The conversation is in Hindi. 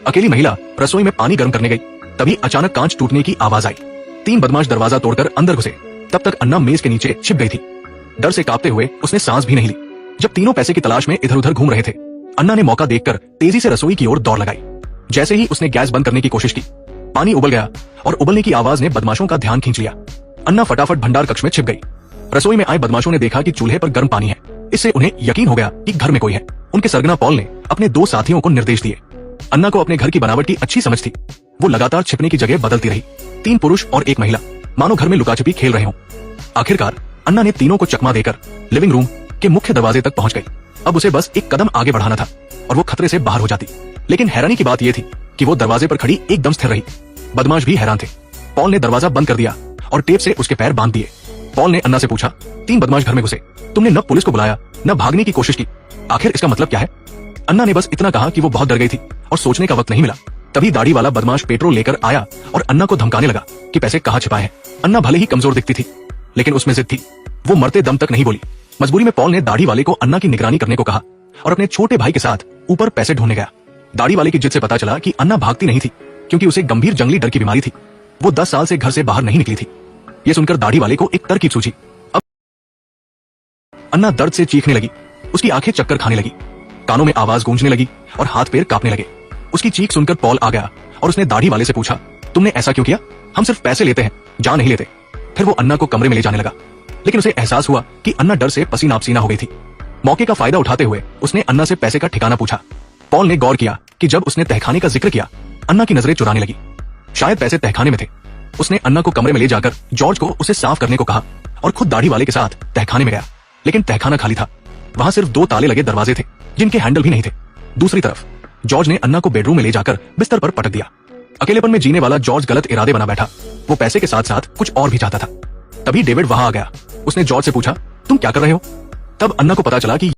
अकेली महिला रसोई में पानी गर्म करने गई, तभी अचानक कांच टूटने की आवाज आई। 3 बदमाश दरवाजा तोड़कर अंदर घुसे। तब तक अन्ना मेज के नीचे छिप गई थी। डर से कांपते हुए उसने सांस भी नहीं ली। जब तीनों पैसे की तलाश में इधर उधर घूम रहे थे, अन्ना ने मौका देखकर तेजी से रसोई की ओर दौड़ लगाई। जैसे ही उसने गैस बंद करने की कोशिश की, पानी उबल गया और उबलने की आवाज ने बदमाशों का ध्यान खींच लिया। अन्ना फटाफट भंडार कक्ष में छिप गई। रसोई में आए बदमाशों ने देखा कि चूल्हे पर गर्म पानी है। इससे उन्हें यकीन हो गया कि घर में कोई है। उनके सरगना पॉल ने अपने 2 साथियों को निर्देश दिए। अन्ना को अपने घर की बनावट की अच्छी समझ थी। वो लगातार छिपने की जगह बदलती रही। 3 पुरुष और 1 महिला मानो घर में लुकाछिपी खेल रहे हों। आखिरकार अन्ना ने तीनों को चकमा देकर लिविंग रूम के मुख्य दरवाजे तक पहुंच गई। अब उसे बस एक कदम आगे बढ़ाना था और वो खतरे से बाहर हो जाती। लेकिन हैरानी की बात यह थी कि वो दरवाजे पर खड़ी एकदम स्थिर रही। बदमाश भी हैरान थे। पॉल ने दरवाजा बंद कर दिया और टेप से उसके पैर बांध दिए। पॉल ने अन्ना से पूछा, 3 बदमाश घर में घुसे, तुमने न पुलिस को बुलाया न भागने की कोशिश की, आखिर इसका मतलब क्या है? अन्ना ने बस इतना कहा कि वो बहुत डर गई थी और सोचने का वक्त नहीं मिला। तभी दाढ़ी वाला बदमाश पेट्रोल लेकर आया और अन्ना को धमकाने लगा कि पैसे कहाँ छिपाए हैं। अन्ना भले ही कमजोर दिखती थी, लेकिन उसमें जिद थी। वो मरते दम तक नहीं बोली। मजबूरी में पॉल ने दाढ़ी वाले को अन्ना की निगरानी करने को कहा और अपने छोटे भाई के साथ ऊपर पैसे ढूंढने गया। दाढ़ी वाले की जिद से पता चला कि अन्ना भागती नहीं थी, क्योंकि उसे गंभीर जंगली डर की बीमारी थी। वो 10 साल से घर से बाहर नहीं निकली थी। ये सुनकर दाढ़ी वाले को एक तरकीब सूझी। अब अन्ना दर्द से चीखने लगी। उसकी आंखें चक्कर खाने लगी, कानों में आवाज गूंजने लगी और हाथ पैर कांपने लगे। उसकी चीख सुनकर पॉल आ गया और उसने दाढ़ी वाले से पूछा, तुमने ऐसा क्यों किया? हम सिर्फ पैसे लेते हैं, जान नहीं लेते। फिर वो अन्ना को कमरे में ले जाने लगा, लेकिन उसे एहसास हुआ कि अन्ना डर से पसीना पसीना हो गई थी। मौके का फायदा उठाते हुए उसने अन्ना से पैसे का ठिकाना पूछा। पॉल ने गौर किया कि जब उसने तहखाने का जिक्र किया, अन्ना की नजरें चुराने लगी। शायद पैसे तहखाने में थे। उसने अन्ना को कमरे में ले जाकर जॉर्ज को उसे साफ करने को कहा और खुद दाढ़ी वाले के साथ तहखाने में गया। लेकिन तहखाना खाली था। वहां सिर्फ 2 ताले लगे दरवाजे थे, जिनके हैंडल भी नहीं थे। दूसरी तरफ जॉर्ज ने अन्ना को बेडरूम में ले जाकर बिस्तर पर पटक दिया। अकेलेपन में जीने वाला जॉर्ज गलत इरादे बना बैठा। वो पैसे के साथ साथ कुछ और भी चाहता था। तभी डेविड वहां आ गया। उसने जॉर्ज से पूछा, तुम क्या कर रहे हो? तब अन्ना को पता चला कि